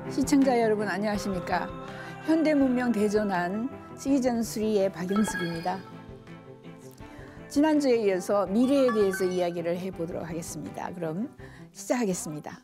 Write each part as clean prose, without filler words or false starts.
시청자 여러분 안녕하십니까? 현대문명 대전환 시즌3의 박영숙입니다. 지난주에 이어서 미래에 대해서 이야기를 해보도록 하겠습니다. 그럼 시작하겠습니다.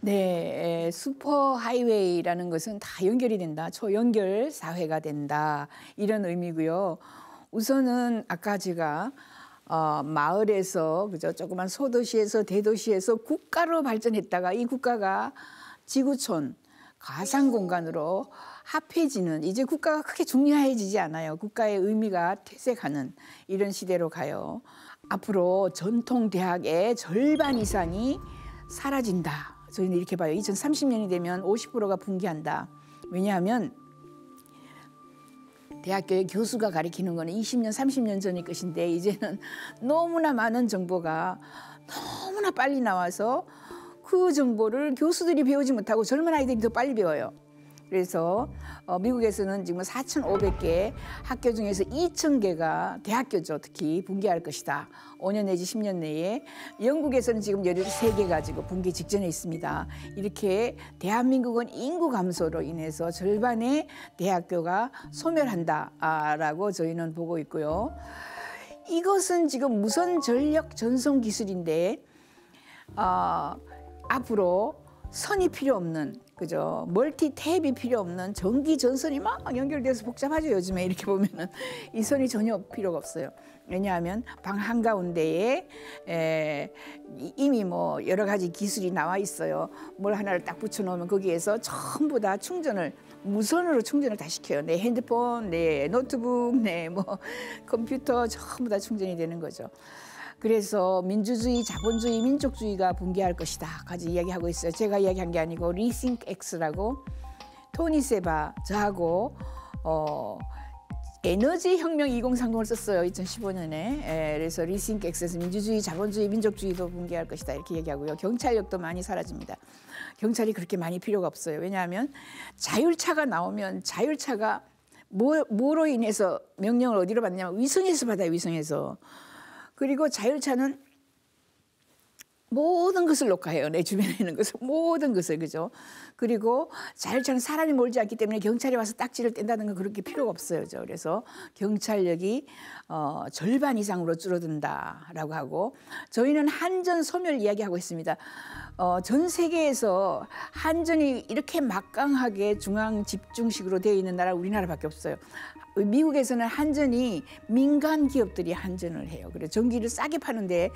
네, 슈퍼하이웨이라는 것은 다 연결이 된다. 초연결 사회가 된다. 이런 의미고요. 우선은 아까 제가 마을에서 그죠? 조그만 소도시에서 대도시에서 국가로 발전했다가 이 국가가 지구촌, 가상 공간으로 합해지는, 이제 국가가 크게 중요해지지 않아요. 국가의 의미가 퇴색하는 이런 시대로 가요. 앞으로 전통 대학의 절반 이상이 사라진다. 저희는 이렇게 봐요. 2030년이 되면 50%가 붕괴한다. 왜냐하면 대학교의 교수가 가르치는 거는 20년, 30년 전의 것인데 이제는 너무나 많은 정보가 너무나 빨리 나와서 그 정보를 교수들이 배우지 못하고 젊은 아이들이 더 빨리 배워요. 그래서 미국에서는 지금 4,500개 학교 중에서 2,000개가 대학교죠. 특히 붕괴할 것이다. 5년 내지 10년 내에. 영국에서는 지금 13개 가지고 붕괴 직전에 있습니다. 이렇게 대한민국은 인구 감소로 인해서 절반의 대학교가 소멸한다라고 저희는 보고 있고요. 이것은 지금 무선 전력 전송 기술인데 앞으로 선이 필요 없는, 그죠? 멀티 탭이 필요 없는 전기 전선이 막 연결돼서 복잡하죠. 요즘에 이렇게 보면은 이 선이 전혀 필요가 없어요. 왜냐하면 방 한가운데에 이미 뭐 여러 가지 기술이 나와 있어요. 뭘 하나를 딱 붙여놓으면 거기에서 전부 다 충전을 무선으로 충전을 다 시켜요. 내 핸드폰, 내 노트북, 내 뭐 컴퓨터 전부 다 충전이 되는 거죠. 그래서 민주주의, 자본주의, 민족주의가 붕괴할 것이다 까지 이야기하고 있어요. 제가 이야기한 게 아니고 리싱크 X라고 토니 세바 저하고 에너지 혁명 2030을 썼어요. 2015년에. 그래서 리싱크 X에서 민주주의, 자본주의, 민족주의도 붕괴할 것이다 이렇게 얘기하고요. 경찰력도 많이 사라집니다. 경찰이 그렇게 많이 필요가 없어요. 왜냐하면 자율차가 나오면 자율차가 뭐로 인해서 명령을 어디로 받냐면 위성에서 받아요. 위성에서. 그리고 자율차는 모든 것을 녹화해요. 내 주변에 있는 것을, 모든 것을, 그죠? 그리고 자율차는 사람이 몰지 않기 때문에 경찰이 와서 딱지를 뗀다는 건 그렇게 필요가 없어요. 그죠? 그래서 경찰력이 절반 이상으로 줄어든다라고 하고, 저희는 한전 소멸 이야기하고 있습니다. 전 세계에서 한전이 이렇게 막강하게 중앙 집중식으로 되어 있는 나라 우리나라밖에 없어요. 미국에서는 한전이 민간 기업들이 한전을 해요. 그래서 전기를 싸게 파는데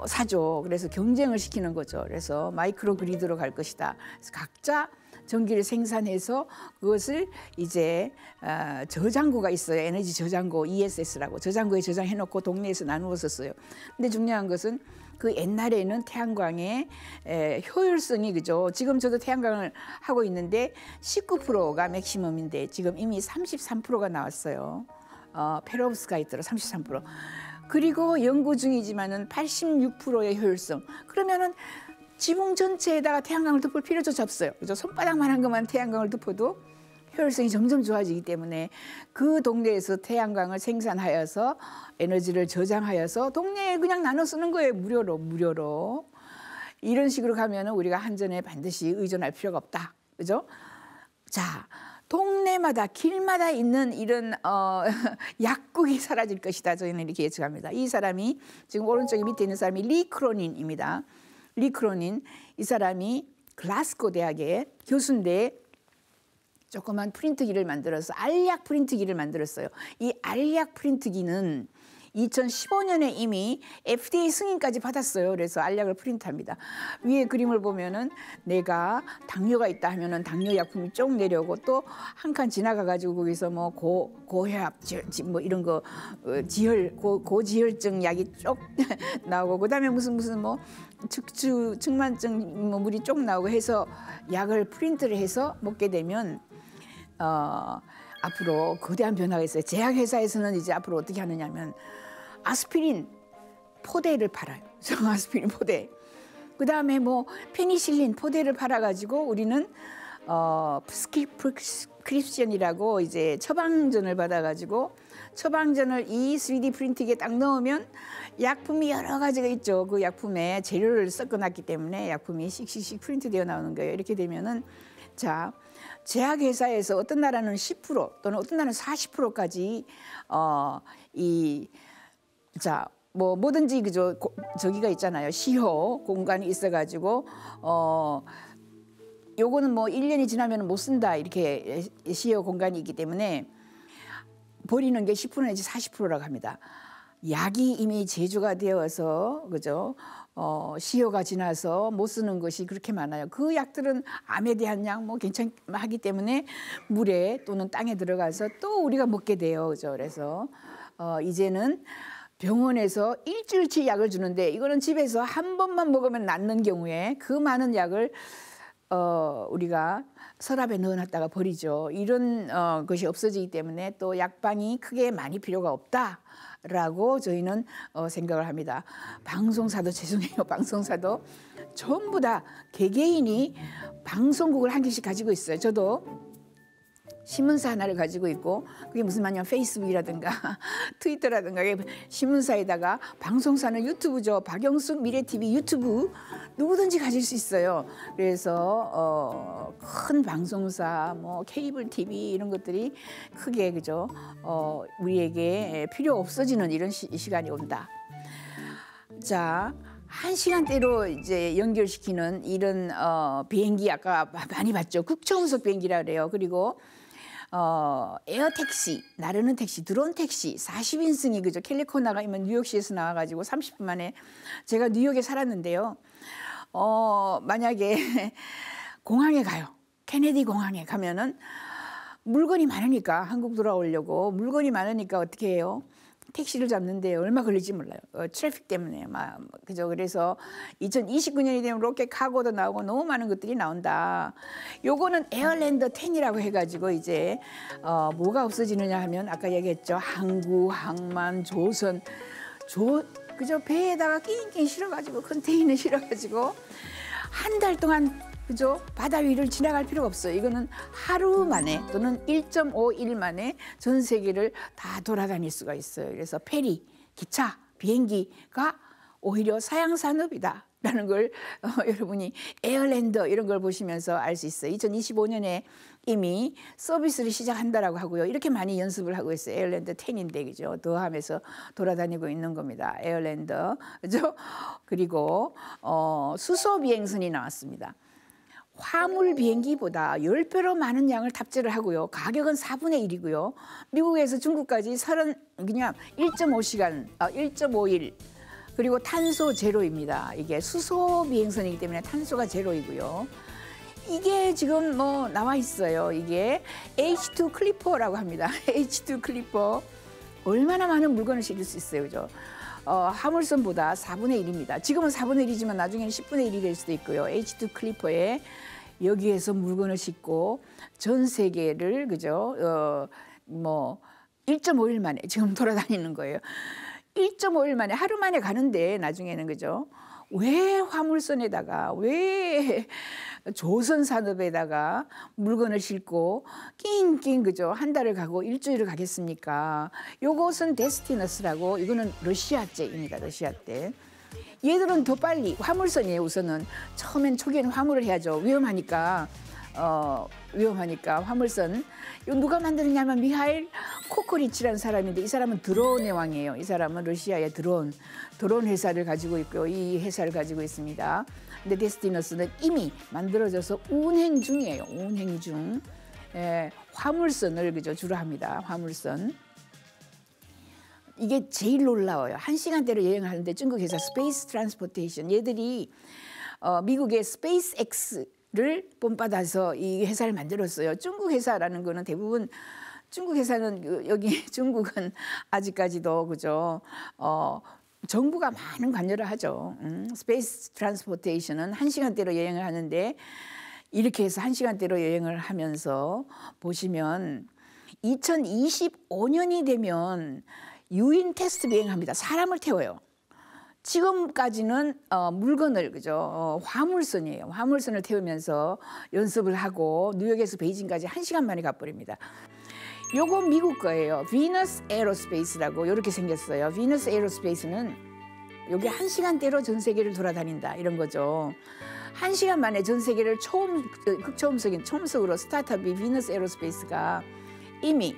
사죠. 그래서 경쟁을 시키는 거죠. 그래서 마이크로 그리드로 갈 것이다. 그래서 각자 전기를 생산해서 그것을 이제 저장고가 있어요. 에너지 저장고 ESS라고 저장고에 저장해놓고 동네에서 나누어서 써요. 근데 중요한 것은 그 옛날에는 태양광의 효율성이, 그죠? 지금 저도 태양광을 하고 있는데 19%가 맥시멈인데 지금 이미 33%가 나왔어요. 페로브스카이트로 33%. 그리고 연구 중이지만은 86%의 효율성. 그러면은 지붕 전체에다가 태양광을 덮을 필요조차 없어요. 그죠? 손바닥만한 것만 태양광을 덮어도 효율성이 점점 좋아지기 때문에 그 동네에서 태양광을 생산하여서 에너지를 저장하여서 동네에 그냥 나눠 쓰는 거예요. 무료로. 이런 식으로 가면은 우리가 한전에 반드시 의존할 필요가 없다. 그죠? 자, 동네마다 길마다 있는 이런 약국이 사라질 것이다. 저희는 이렇게 예측합니다. 이 사람이 지금 오른쪽에 밑에 있는 사람이 리 크로닌입니다. 리 크로닌, 이 사람이 글라스고 대학의 교수인데 조그만 프린트기를 만들어서 알약 프린트기를 만들었어요. 이 알약 프린트기는 2015년에 이미 FDA 승인까지 받았어요. 그래서 알약을 프린트합니다. 위에 그림을 보면은 내가 당뇨가 있다 하면은 당뇨 약품이 쭉 내려오고 또 한 칸 지나가 가지고 거기서 뭐 고혈압 뭐 이런 거 고지혈증 약이 쭉 나오고 그다음에 무슨 뭐 측만증 뭐 물이 쭉 나오고 해서 약을 프린트를 해서 먹게 되면 앞으로 거대한 변화가 있어요. 제약회사에서는 이제 앞으로 어떻게 하느냐면 아스피린 포대를 팔아요. 아스피린 포대. 그 다음에 뭐 페니실린 포대를 팔아가지고 우리는 프리스크립션이라고 이제 처방전을 받아가지고 처방전을 이 3D 프린팅기에 딱 넣으면 약품이 여러 가지가 있죠. 그 약품에 재료를 섞어놨기 때문에 약품이 씩씩씩 프린트되어 나오는 거예요. 이렇게 되면은 자. 제약회사에서 어떤 나라는 10% 또는 어떤 나라는 40%까지 뭐 뭐든지 그저 저기가 있잖아요. 시효 공간이 있어가지고 요거는 뭐 1년이 지나면 못 쓴다 이렇게 시효 공간이 있기 때문에 버리는 게 10% 내지 40%라고 합니다. 약이 이미 제조가 되어서 그죠? 시효가 지나서 못 쓰는 것이 그렇게 많아요. 그 약들은 암에 대한 약 뭐 괜찮하기 때문에 물에 또는 땅에 들어가서 또 우리가 먹게 돼요. 그죠? 그래서 이제는 병원에서 일주일치 약을 주는데 이거는 집에서 한 번만 먹으면 낫는 경우에 그 많은 약을 우리가 서랍에 넣어놨다가 버리죠. 이런 것이 없어지기 때문에 또 약방이 크게 많이 필요가 없다라고 저희는 생각을 합니다. 방송사도 죄송해요. 방송사도 전부 다 개개인이 방송국을 한 개씩 가지고 있어요. 저도 신문사 하나를 가지고 있고 그게 무슨 말이냐면 페이스북이라든가 트위터라든가 신문사에다가 방송사는 유튜브죠. 박영숙 미래TV 유튜브 누구든지 가질 수 있어요. 그래서 큰 방송사 뭐 케이블 TV 이런 것들이 크게 그죠 우리에게 필요 없어지는 이런 시간이 온다. 자. 1시간대로 이제 연결시키는 이런 비행기 아까 많이 봤죠. 극초음속 비행기라 그래요. 그리고 에어택시, 나르는 택시, 드론 택시 40인승이 그죠. 캘리포니아가 이면 뉴욕시에서 나와가지고 30분 만에 제가 뉴욕에 살았는데요. 만약에 공항에 가요. 케네디 공항에 가면은 물건이 많으니까 한국 돌아오려고 물건이 많으니까 어떻게 해요? 택시를 잡는데 얼마 걸릴지 몰라요. 트래픽 때문에 막 그죠. 그래서 2029년이 되면 로켓 카고도 나오고 너무 많은 것들이 나온다. 요거는 에어랜더 10이라고 해가지고 이제 뭐가 없어지느냐 하면 아까 얘기했죠. 항구, 항만, 조선, 그죠. 배에다가 낑낑 실어가지고 컨테이너 실어가지고 한 달 동안 그죠? 바다 위를 지나갈 필요가 없어요. 이거는 하루 만에 또는 1.5일 만에 전 세계를 다 돌아다닐 수가 있어요. 그래서 페리, 기차, 비행기가 오히려 사양산업이다. 라는 걸 여러분이 에어랜더 이런 걸 보시면서 알 수 있어요. 2025년에 이미 서비스를 시작한다라고 하고요. 이렇게 많이 연습을 하고 있어요. 에어랜더 10인데 그죠? 더 하면서 돌아다니고 있는 겁니다. 에어랜더 그죠? 그리고 수소 비행선이 나왔습니다. 화물 비행기보다 10배로 많은 양을 탑재를 하고요. 가격은 4분의 1이고요. 미국에서 중국까지 그냥 1.5시간, 1.5일. 그리고 탄소 제로입니다. 이게 수소 비행선이기 때문에 탄소가 제로이고요. 이게 지금 뭐 나와 있어요. 이게 H2 클리퍼라고 합니다. H2 클리퍼. 얼마나 많은 물건을 실을 수 있어요. 그죠? 화물선보다 4분의 1입니다. 지금은 4분의 1이지만 나중에는 10분의 1이 될 수도 있고요. H2 클리퍼에 여기에서 물건을 싣고 전 세계를 그죠? 뭐 1.5일 만에 지금 돌아다니는 거예요. 1.5일 만에 하루 만에 가는데 나중에는 그죠? 왜 화물선에다가 왜 조선 산업에다가 물건을 싣고 낑낑 그죠? 한 달을 가고 일주일을 가겠습니까? 요것은 데스티너스라고 이거는 러시아제입니다. 러시아제. 얘들은 더 빨리 화물선이에요. 우선은 처음엔 초기에는 화물을 해야죠. 위험하니까 화물선. 이 누가 만드느냐면 미하일 코코리치라는 사람인데 이 사람은 드론의 왕이에요. 이 사람은 러시아의 드론 회사를 가지고 있고요. 이 회사를 가지고 있습니다. 근데 데스티너스는 이미 만들어져서 운행 중이에요. 운행 중. 화물선을 그죠 주로 합니다. 화물선. 이게 제일 놀라워요. 1시간대로 여행을 하는데 중국 회사 스페이스 트랜스포테이션 얘들이 미국의 스페이스 X를 본받아서 이 회사를 만들었어요. 중국 회사라는 거는 대부분 중국 회사는 여기 중국은 아직까지도 그죠. 정부가 많은 관여를 하죠. 스페이스 트랜스포테이션은 1시간대로 여행을 하는데 이렇게 해서 1시간대로 여행을 하면서 보시면 2025년이 되면 유인 테스트 비행합니다. 사람을 태워요. 지금까지는 물건을 그죠 화물선이에요. 화물선을 태우면서 연습을 하고 뉴욕에서 베이징까지 1시간 만에 가버립니다. 요거 미국 거예요. 비너스 에어로스페이스라고 이렇게 생겼어요. 비너스 에어로스페이스는 요게 1시간대로 전 세계를 돌아다닌다 이런 거죠. 1시간 만에 전 세계를 초음속으로 스타트업이 비너스 에어로스페이스가 이미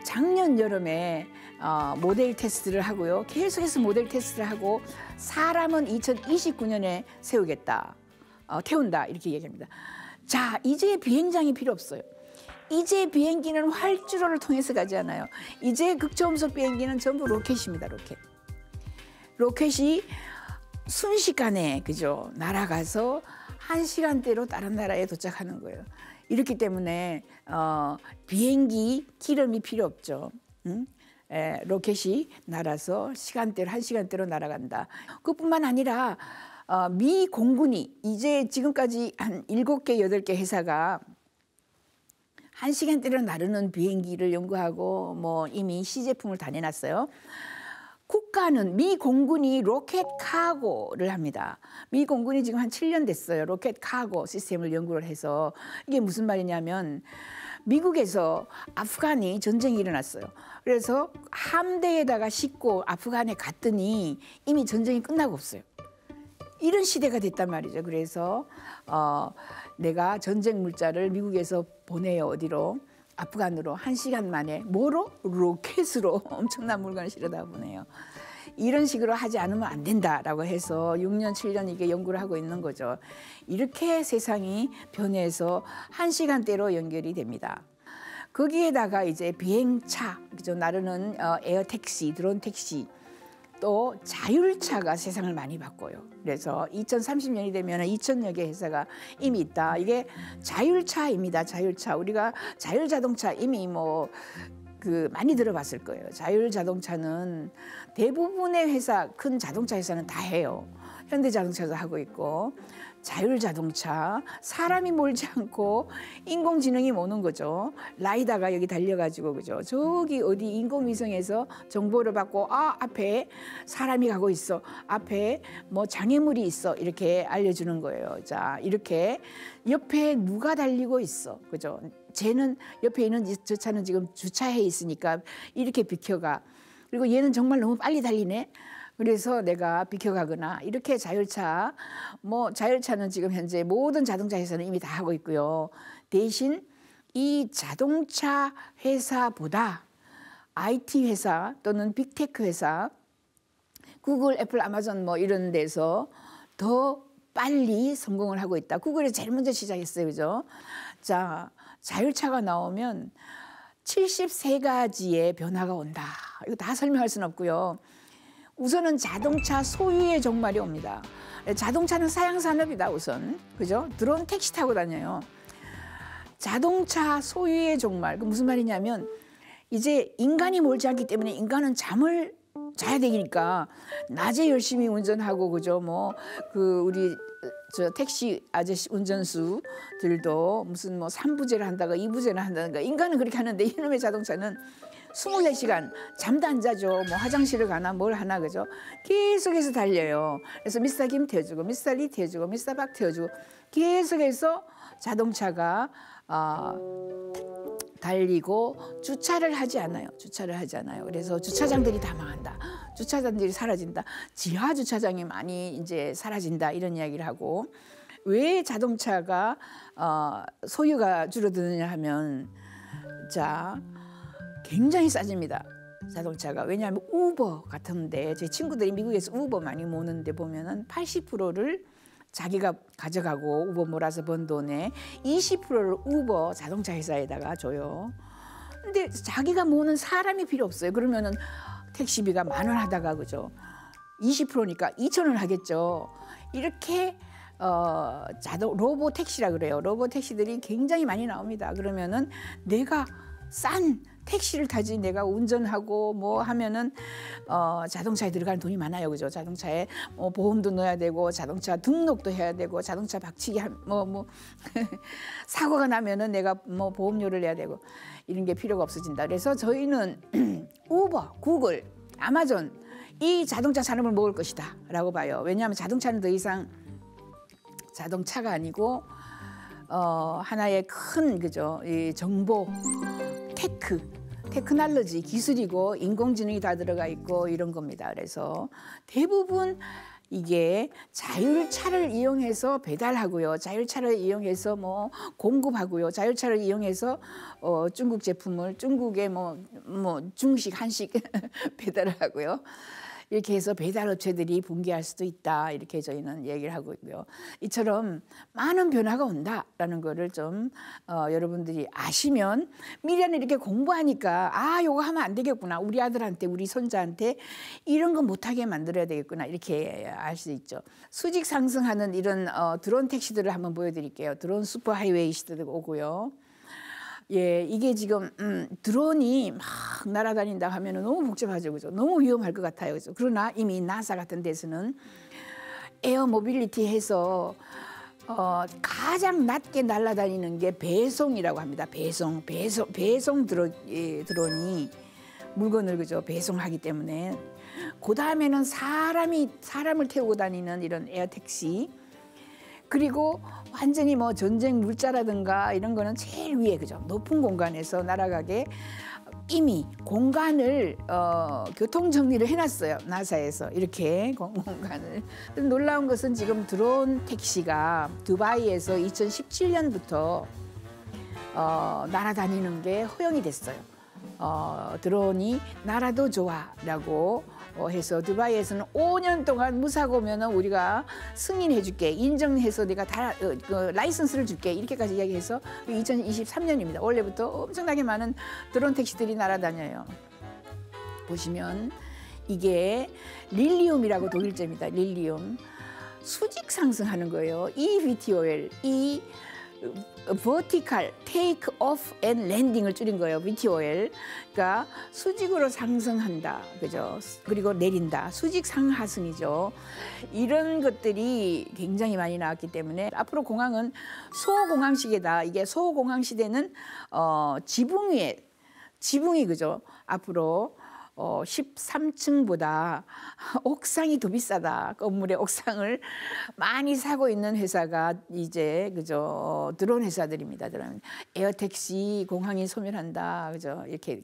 작년 여름에 모델 테스트를 하고요. 계속해서 모델 테스트를 하고 사람은 2029년에 세우겠다. 태운다 이렇게 얘기합니다. 자, 이제 비행장이 필요 없어요. 이제 비행기는 활주로를 통해서 가지 않아요. 이제 극초음속 비행기는 전부 로켓입니다. 로켓이 순식간에 그죠 날아가서 1시간대로 다른 나라에 도착하는 거예요. 이렇기 때문에 비행기 기름이 필요 없죠. 로켓이 날아서 1시간대로 날아간다. 그뿐만 아니라 미 공군이 이제 지금까지 한 7개, 8개 회사가 1시간대로 나르는 비행기를 연구하고 뭐 이미 시제품을 다 내놨어요. 국가는 미 공군이 로켓 카고를 합니다. 미 공군이 지금 한 7년 됐어요. 로켓 카고 시스템을 연구를 해서 이게 무슨 말이냐면 미국에서 아프간이 전쟁이 일어났어요. 그래서 함대에다가 싣고 아프간에 갔더니 이미 전쟁이 끝나고 없어요. 이런 시대가 됐단 말이죠. 그래서 내가 전쟁 물자를 미국에서 보내요. 어디로? 아프간으로 1시간 만에 뭐로? 로켓으로 엄청난 물건을 실어다 보내요. 이런 식으로 하지 않으면 안 된다라고 해서 6년, 7년 이게 연구를 하고 있는 거죠. 이렇게 세상이 변해서 1시간대로 연결이 됩니다. 거기에다가 이제 비행차, 그죠? 나르는 에어 택시, 드론 택시, 또 자율차가 세상을 많이 바꿔요. 그래서 2030년이 되면 2,000여 개 회사가 이미 있다. 이게 자율차입니다. 자율차. 우리가 자율자동차 이미 많이 들어봤을 거예요. 자율자동차는 대부분의 회사, 큰 자동차 회사는 다 해요. 현대자동차도 하고 있고 자율자동차, 사람이 몰지 않고 인공지능이 모는 거죠. 라이다가 여기 달려가지고 그죠. 저기 어디 인공위성에서 정보를 받고 앞에 사람이 가고 있어. 앞에 뭐 장애물이 있어. 이렇게 알려주는 거예요. 자, 이렇게 옆에 누가 달리고 있어. 그죠. 쟤는 옆에 있는 저 차는 지금 주차해 있으니까 이렇게 비켜가. 그리고 얘는 정말 너무 빨리 달리네. 그래서 내가 비켜가거나 이렇게 자율차는 지금 현재 모든 자동차 회사는 이미 다 하고 있고요. 대신 이 자동차 회사보다 IT 회사 또는 빅테크 회사, 구글, 애플, 아마존 이런 데서 더 빨리 성공을 하고 있다. 구글이 제일 먼저 시작했어요. 그죠? 자, 자율차가 나오면 73가지의 변화가 온다. 이거 다 설명할 수는 없고요. 우선은 자동차 소유의 종말이 옵니다. 자동차는 사양산업이다 우선. 그죠? 드론 택시 타고 다녀요. 자동차 소유의 종말. 그 무슨 말이냐면 이제 인간이 몰지 않기 때문에 인간은 잠을 자야 되니까 낮에 열심히 운전하고 그죠? 우리 택시 아저씨 운전수들도 무슨 3부제를 한다가 2부제를 한다든가 인간은 그렇게 하는데 이놈의 자동차는 24시간 잠도 안 자죠. 뭐 화장실을 가나 뭘 하나 그죠? 계속해서 달려요. 그래서 미스터 김 태워주고 미스터 리 태워주고 미스터 박 태워주고 계속해서 자동차가 달리고 주차를 하지 않아요. 주차를 하지 않아요. 그래서 주차장들이 다 망한다. 주차장들이 사라진다. 지하 주차장이 많이 이제 사라진다. 이런 이야기를 하고 왜 자동차가 소유가 줄어드느냐 하면 자 굉장히 싸집니다. 자동차가. 왜냐하면 우버 같은데 제 친구들이 미국에서 우버 많이 모는데 보면은 80%를 자기가 가져가고 우버 몰아서 번 돈에 20%를 우버 자동차 회사에다가 줘요. 근데 자기가 모는 사람이 필요 없어요. 그러면은 택시비가 10,000원 하다가 그죠? 20%니까 2,000원 하겠죠. 이렇게 로보 택시라 그래요. 로보 택시들이 굉장히 많이 나옵니다. 그러면은 내가 싼 택시를 타지 내가 운전하고 뭐 하면은 자동차에 들어가는 돈이 많아요, 그죠? 자동차에 뭐 보험도 넣어야 되고 자동차 등록도 해야 되고 자동차 박치기 뭐 사고가 나면은 내가 뭐 보험료를 내야 되고 이런 게 필요가 없어진다. 그래서 저희는 우버, 구글, 아마존 이 자동차 산업을 먹을 것이다라고 봐요. 왜냐하면 자동차는 더 이상 자동차가 아니고 하나의 큰 그죠? 이 정보 테크놀로지 기술이고 인공지능이 다 들어가 있고 이런 겁니다. 그래서 대부분 이게 자율차를 이용해서 배달하고요. 자율차를 이용해서 뭐 공급하고요. 자율차를 이용해서 중국 제품을 중국에 뭐 중식, 한식 배달을 하고요. 이렇게 해서 배달업체들이 붕괴할 수도 있다. 이렇게 저희는 얘기를 하고 있고요. 이처럼 많은 변화가 온다라는 거를 좀 여러분들이 아시면 미래는 이렇게 공부하니까 요거 하면 안 되겠구나. 우리 아들한테 우리 손자한테 이런 거 못하게 만들어야 되겠구나. 이렇게 알 수 있죠. 수직 상승하는 이런 드론 택시들을 한번 보여드릴게요. 드론 슈퍼 하이웨이 시대도 오고요. 예, 이게 지금 드론이 막 날아다닌다 하면은 너무 복잡하죠, 그죠? 너무 위험할 것 같아요, 그죠? 그러나 이미 나사 같은 데서는 에어 모빌리티 해서 가장 낮게 날아다니는 게 배송이라고 합니다. 배송 드론이 물건을 그죠 배송하기 때문에 그 다음에는 사람을 태우고 다니는 이런 에어 택시. 그리고 완전히 뭐 전쟁 물자라든가 이런 거는 제일 위에 그죠 높은 공간에서 날아가게 이미 공간을 교통 정리를 해놨어요. 나사에서 이렇게 공간을. 놀라운 것은 지금 드론 택시가 두바이에서 2017년부터 날아다니는 게 허용이 됐어요. 드론이 날아도 좋아라고 해서 두바이에서는 5년 동안 무사고면은 우리가 승인해줄게, 인정해서 내가 다 라이선스를 줄게 이렇게까지 이야기해서 2023년입니다. 올해부터 엄청나게 많은 드론 택시들이 날아다녀요. 보시면 이게 릴리움이라고 독일제입니다. 릴리움 수직 상승하는 거예요. EVTOL 이 vertical take off and landing을 줄인 거예요. VTOL. 그러니까 수직으로 상승한다. 그죠? 그리고 내린다. 수직 상하승이죠. 이런 것들이 굉장히 많이 나왔기 때문에 앞으로 공항은 소공항 시대다. 이게 소공항 시대는 지붕이 그죠? 앞으로 13층보다 옥상이 더 비싸다. 건물의 옥상을 많이 사고 있는 회사가 이제 그죠 드론 회사들입니다. 드론 에어택시 공항이 소멸한다. 그죠 이렇게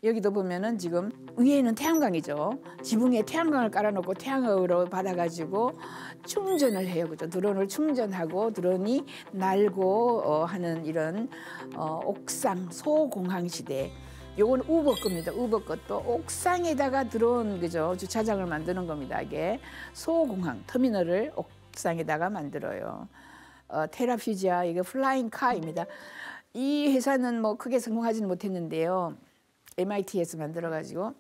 여기도 보면은 지금 위에는 태양광이죠. 지붕에 태양광을 깔아놓고 태양으로 받아가지고 충전을 해요. 그죠 드론을 충전하고 드론이 날고 하는 이런 옥상 소공항 시대. 요건 우버 겁니다. 우버 것도 옥상에다가 드론 그죠 주차장을 만드는 겁니다. 이게 소공항 터미널을 옥상에다가 만들어요. 테라퓨지아 이게 플라잉 카입니다. 이 회사는 뭐 크게 성공하지는 못했는데요. MIT에서 만들어가지고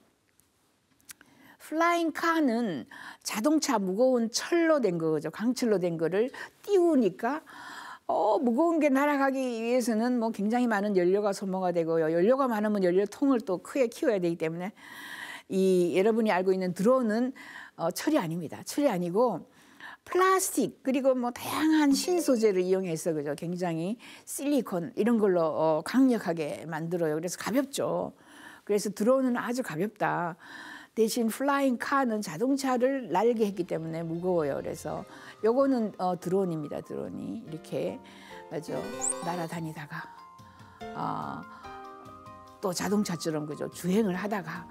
플라잉 카는 자동차 무거운 철로 된 거죠. 강철로 된 거를 띄우니까 무거운 게 날아가기 위해서는 뭐 굉장히 많은 연료가 소모가 되고요. 연료가 많으면 연료통을 또 크게 키워야 되기 때문에 여러분이 알고 있는 드론은 철이 아닙니다. 철이 아니고 플라스틱 그리고 뭐 다양한 신소재를 이용해서 그죠 굉장히 실리콘 이런 걸로 강력하게 만들어요. 그래서 가볍죠. 그래서 드론은 아주 가볍다. 대신 플라잉 카는 자동차를 날게 했기 때문에 무거워요. 그래서 요거는 드론입니다. 드론이 이렇게 아주 날아다니다가 또 자동차처럼 그죠 주행을 하다가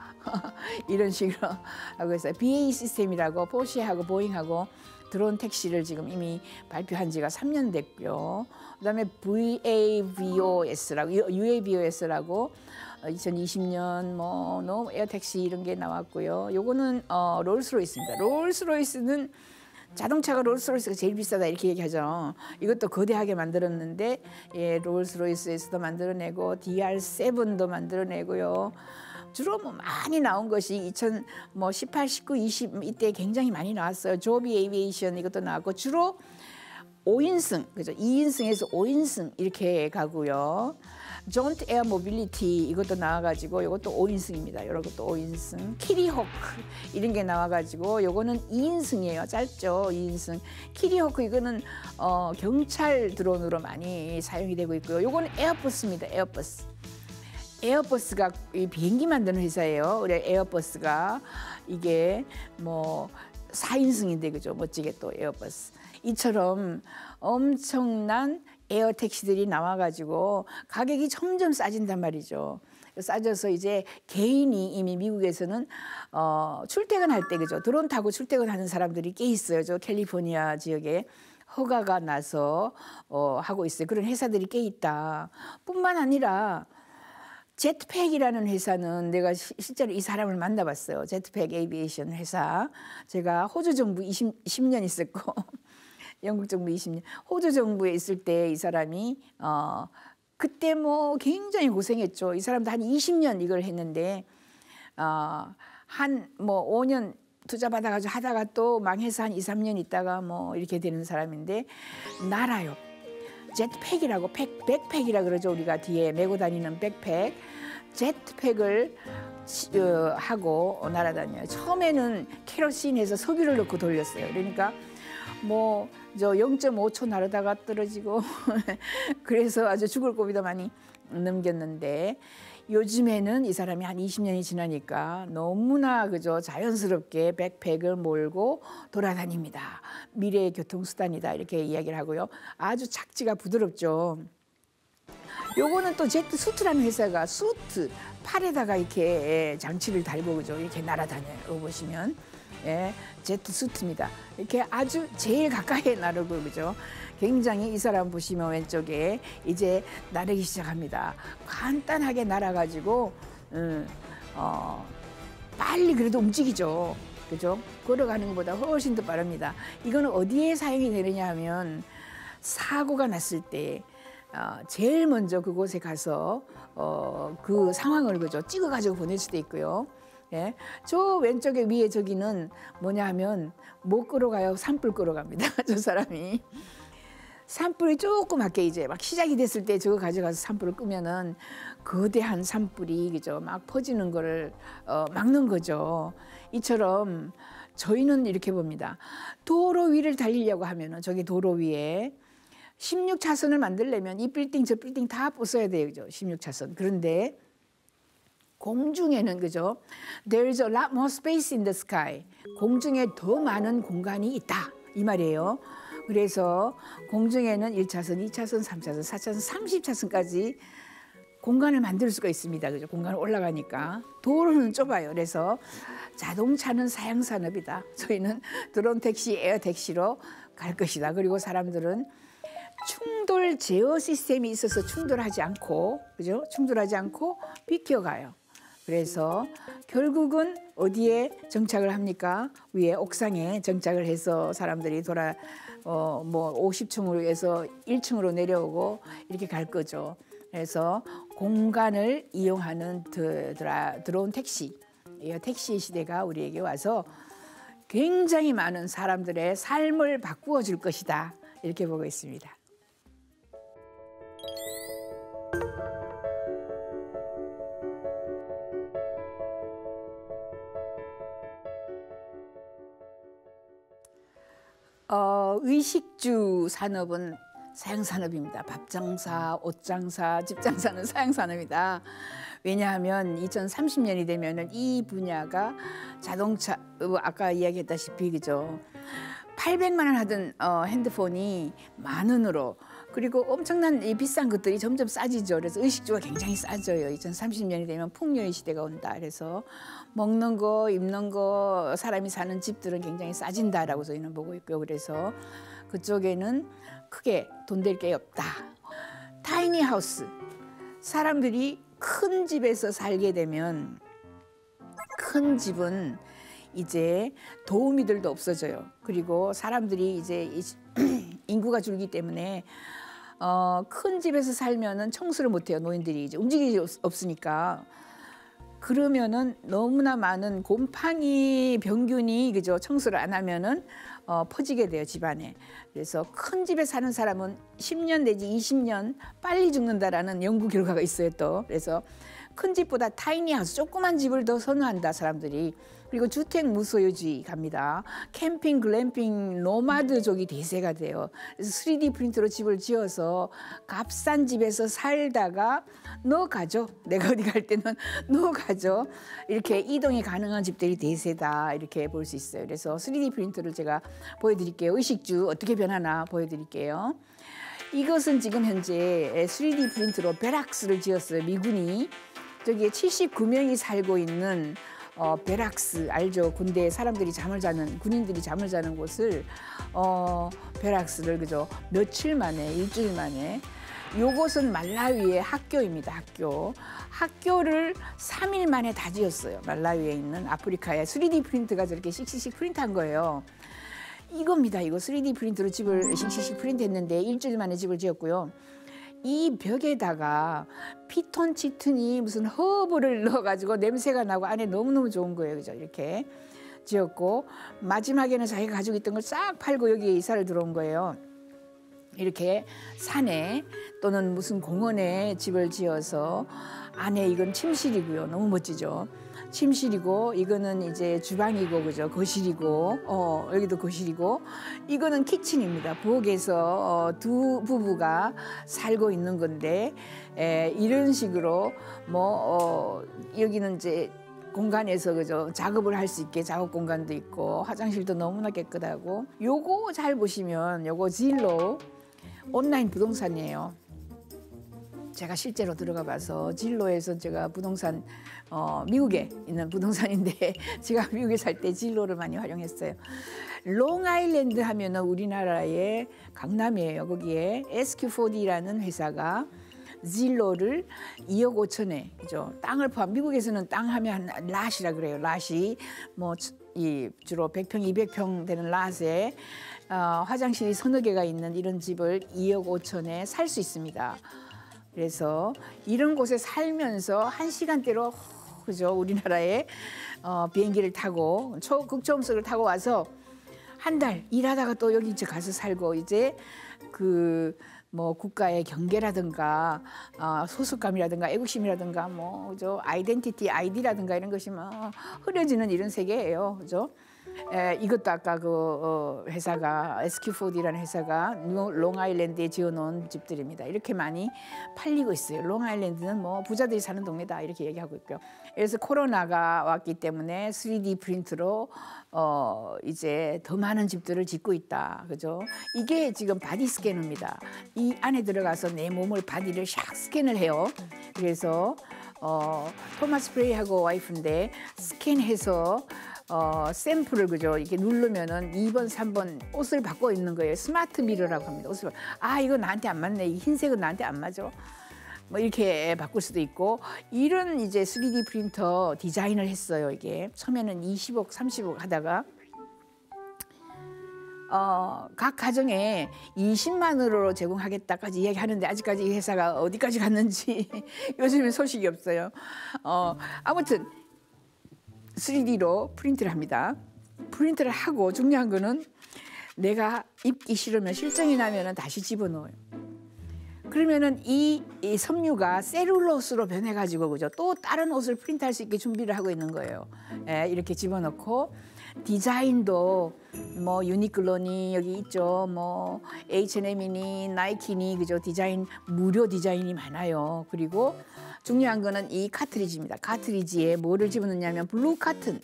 이런 식으로 하고 있어요. BAE 시스템이라고 포시하고 보잉하고 드론 택시를 지금 이미 발표한 지가 3년 됐고요. 그다음에 VAVOS라고 UAVOS라고 2020년 뭐 에어 택시 이런 게 나왔고요. 요거는 롤스로이스입니다. 롤스로이스는 자동차가 롤스로이스가 제일 비싸다 이렇게 얘기하죠. 이것도 거대하게 만들었는데 예, 롤스로이스에서도 만들어내고 DR7도 만들어내고요. 주로 뭐 많이 나온 것이 2018, 19, 20 이때 굉장히 많이 나왔어요. 조비 에이비에이션 이것도 나왔고 주로 5인승, 그죠? 2인승에서 5인승 이렇게 가고요. 존트 에어 모빌리티 이것도 나와가지고 이것도 5인승입니다. 이런 것도 5인승. 키리호크 이런 게 나와가지고 이거는 2인승이에요. 짧죠, 2인승. 키리호크 이거는 경찰 드론으로 많이 사용이 되고 있고요. 이거는 에어버스입니다. 에어버스. 에어버스가 이 비행기 만드는 회사예요. 그래 에어버스가 이게 뭐 4인승인데 그죠? 멋지게 또 에어버스. 이처럼 엄청난 에어 택시들이 나와가지고 가격이 점점 싸진단 말이죠. 싸져서 이제 개인이 이미 미국에서는 출퇴근할 때 그죠? 드론 타고 출퇴근하는 사람들이 꽤 있어요. 저 캘리포니아 지역에 허가가 나서 하고 있어요. 그런 회사들이 꽤 있다. 뿐만 아니라 제트팩이라는 회사는 내가 실제로 이 사람을 만나봤어요. 제트팩 에이비에이션 회사. 제가 호주 정부 10년 있었고 영국 정부 20년. 호주 정부에 있을 때 이 사람이 그때 뭐 굉장히 고생했죠. 이 사람도 한 20년 이걸 했는데 한 뭐 5년 투자 받아가지고 하다가 또 망해서 한 2, 3년 있다가 뭐 이렇게 되는 사람인데 날아요. 제트팩이라고 백팩이라 그러죠. 우리가 뒤에 메고 다니는 백팩. 제트팩을 하고 날아다녀요. 처음에는 케로신에서 석유를 넣고 돌렸어요. 그러니까 뭐 저 0.5초 나르다가 떨어지고 그래서 아주 죽을 고비도 많이 넘겼는데 요즘에는 이 사람이 한 20년이 지나니까 너무나 그저 자연스럽게 백팩을 몰고 돌아다닙니다. 미래의 교통수단이다 이렇게 이야기를 하고요. 아주 착지가 부드럽죠. 요거는 또 제트수트라는 회사가 수트 팔에다가 이렇게 장치를 달고 그죠 이렇게 날아다녀요. 이거 보시면 예, 제트수트입니다. 이렇게 아주 제일 가까이에 나르고 그죠. 굉장히 이 사람 보시면 왼쪽에 이제 나르기 시작합니다. 간단하게 날아가지고 빨리 그래도 움직이죠. 그죠? 걸어가는 것보다 훨씬 더 빠릅니다. 이거는 어디에 사용이 되느냐 하면 사고가 났을 때 제일 먼저 그곳에 가서 그 상황을 그죠 찍어가지고 보낼 수도 있고요. 예, 저 왼쪽에 위에 저기는 뭐냐 하면 못 걸어가요. 산불 걸어갑니다. 저 사람이. 산불이 조그맣게 이제 막 시작이 됐을 때 저거 가져가서 산불을 끄면은 거대한 산불이 그죠 막 퍼지는 거를 막는 거죠. 이처럼 저희는 이렇게 봅니다. 도로 위를 달리려고 하면은 저기 도로 위에 16차선을 만들려면 이 빌딩 저 빌딩 다 부숴야 돼요. 그죠? 16차선. 그런데 공중에는 그죠? There's a lot more space in the sky. 공중에 더 많은 공간이 있다. 이 말이에요. 그래서 공중에는 1차선, 2차선, 3차선, 4차선, 30차선까지 공간을 만들 수가 있습니다. 그죠? 공간을 올라가니까. 도로는 좁아요. 그래서 자동차는 사양산업이다. 저희는 드론 택시, 에어 택시로 갈 것이다. 그리고 사람들은 충돌 제어 시스템이 있어서 충돌하지 않고, 그죠? 충돌하지 않고 비켜가요. 그래서 결국은 어디에 정착을 합니까? 위에 옥상에 정착을 해서 사람들이 뭐 50층으로 해서 1층으로 내려오고 이렇게 갈 거죠. 그래서 공간을 이용하는 드론 택시, 택시 시대가 우리에게 와서 굉장히 많은 사람들의 삶을 바꾸어 줄 것이다. 이렇게 보고 있습니다. 의식주 산업은 사양산업입니다. 밥 장사, 옷 장사, 집 장사는 사양산업이다. 왜냐하면 2030년이 되면은 이 분야가 자동차, 아까 이야기했다시피 그죠. 800만 원 하던 핸드폰이 10,000원으로, 그리고 엄청난 이 비싼 것들이 점점 싸지죠. 그래서 의식주가 굉장히 싸져요. 2030년이 되면 풍요의 시대가 온다. 그래서 먹는 거, 입는 거, 사람이 사는 집들은 굉장히 싸진다라고 저희는 보고 있고요. 그래서 그쪽에는 크게 돈 될 게 없다. 타이니 하우스. 사람들이 큰 집에서 살게 되면 큰 집은 이제 도우미들도 없어져요. 그리고 사람들이 이제 인구가 줄기 때문에 큰 집에서 살면은 청소를 못해요. 노인들이 이제 움직이기 없으니까. 그러면은 너무나 많은 곰팡이 병균이 그죠, 청소를 안 하면은 퍼지게 돼요, 집안에. 그래서 큰 집에 사는 사람은 10년 내지 20년 빨리 죽는다라는 연구 결과가 있어요, 또. 그래서 큰 집보다 타이니하우스, 조그만 집을 더 선호한다, 사람들이. 그리고 주택 무소유주의 갑니다. 캠핑, 글램핑, 노마드족이 대세가 돼요. 그래서 3D 프린터로 집을 지어서 값싼 집에서 살다가 너 가죠. 내가 어디 갈 때는 너 가죠. 이렇게 이동이 가능한 집들이 대세다, 이렇게 볼 수 있어요. 그래서 3D 프린터를 제가 보여드릴게요. 의식주 어떻게 변하나 보여드릴게요. 이것은 지금 현재 3D 프린터로 베락스를 지었어요. 미군이. 저기에 79명이 살고 있는 베락스 알죠? 군대 사람들이 잠을 자는, 군인들이 잠을 자는 곳을 베락스를 그죠, 며칠 만에, 일주일 만에. 요것은 말라위의 학교입니다. 학교를 3일 만에 다 지었어요. 말라위에 있는 아프리카의 3D 프린트가 저렇게 씩씩씩 프린트한 거예요. 이겁니다. 이거 3D 프린트로 집을 씩씩씩 프린트했는데 일주일 만에 집을 지었고요. 이 벽에다가 피톤 치튼이 무슨 허브를 넣어가지고 냄새가 나고 안에 너무너무 좋은 거예요. 그죠? 이렇게 지었고, 마지막에는 자기가 가지고 있던 걸 싹 팔고 여기에 이사를 들어온 거예요. 이렇게 산에 또는 무슨 공원에 집을 지어서 안에 이건 침실이고요. 너무 멋지죠? 침실이고, 이거는 이제 주방이고, 그죠? 거실이고, 여기도 거실이고, 이거는 키친입니다. 부엌에서 두 부부가 살고 있는 건데, 이런 식으로 여기는 이제 공간에서 그죠, 작업을 할 수 있게 작업 공간도 있고, 화장실도 너무나 깨끗하고. 요거 잘 보시면 요거 질로 온라인 부동산이에요. 제가 실제로 들어가 봐서 진로에서 제가 부동산, 미국에 있는 부동산인데 제가 미국에 살 때 진로를 많이 활용했어요. 롱아일랜드 하면은 우리나라의 강남이에요. 거기에 SQ4D라는 회사가 진로를 2억 5천에, 그죠? 땅을 포함, 미국에서는 땅 하면 랏이라 그래요. 랏이 주로 100평, 200평 되는 랏에 화장실이 서너 개가 있는 이런 집을 2억 5천에 살 수 있습니다. 그래서 이런 곳에 살면서 1시간대로 그죠, 우리나라에 비행기를 타고 극초음속을 타고 와서 한 달 일하다가 또 여기 가서 살고, 이제 국가의 경계라든가 소속감이라든가 애국심이라든가 그죠, 아이덴티티, 아이디라든가 이런 것이 흐려지는 이런 세계예요. 그죠? 이것도 아까 회사가 SQ4D라는 회사가 롱아일랜드에 지어놓은 집들입니다. 이렇게 많이 팔리고 있어요. 롱아일랜드는 부자들이 사는 동네다, 이렇게 얘기하고 있고요. 그래서 코로나가 왔기 때문에 3D 프린트로 이제 더 많은 집들을 짓고 있다, 그죠? 이게 지금 바디 스캐너입니다. 이 안에 들어가서 내 몸을, 바디를 샥 스캔을 해요. 그래서 토마스 프레이하고 와이프인데 스캔해서 샘플을 그죠, 이렇게 누르면은 2번, 3번 옷을 바꿔 입는 거예요. 스마트 미러라고 합니다. 옷을 이거 나한테 안 맞네, 이 흰색은 나한테 안 맞아, 이렇게 바꿀 수도 있고. 이런 이제 3D 프린터 디자인을 했어요. 이게 처음에는 20억, 30억 하다가 각 가정에 20만 원으로 제공하겠다까지 이야기하는데 아직까지 이 회사가 어디까지 갔는지 요즘에 소식이 없어요. 아무튼 3D로 프린트를 합니다. 프린트를 하고 중요한 거는 내가 입기 싫으면, 실증이 나면은 다시 집어넣어요. 그러면은 이 섬유가 셀룰로스로 변해가지고 그죠, 또 다른 옷을 프린트할 수 있게 준비를 하고 있는 거예요. 이렇게 집어넣고 디자인도 뭐 유니클로니 여기 있죠. 뭐 H&M이니 나이키니 그죠. 디자인 무료 디자인이 많아요. 그리고 중요한 거는 이 카트리지입니다. 카트리지에 뭐를 집어넣냐면 블루 카튼.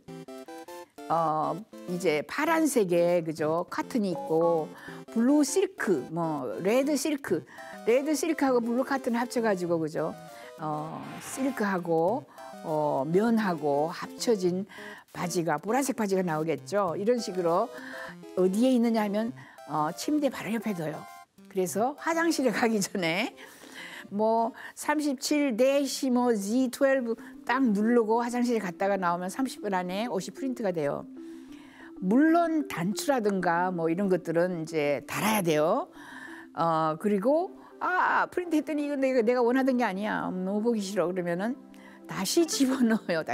이제 파란색에 그죠. 카튼이 있고 블루 실크, 뭐 레드 실크하고 블루 카튼 합쳐가지고 그죠. 실크하고 면하고 합쳐진 바지가 보라색 바지가 나오겠죠. 이런 식으로 어디에 있느냐 하면 침대 바로 옆에 둬요. 그래서 화장실에 가기 전에 뭐 37-Z12 딱 누르고 화장실에 갔다가 나오면 30분 안에 옷이 프린트가 돼요. 물론 단추라든가 뭐 이런 것들은 이제 달아야 돼요. 그리고 프린트 했더니 이거 내가 원하던 게 아니야. 너무 보기 싫어. 그러면은 다시 집어넣어요.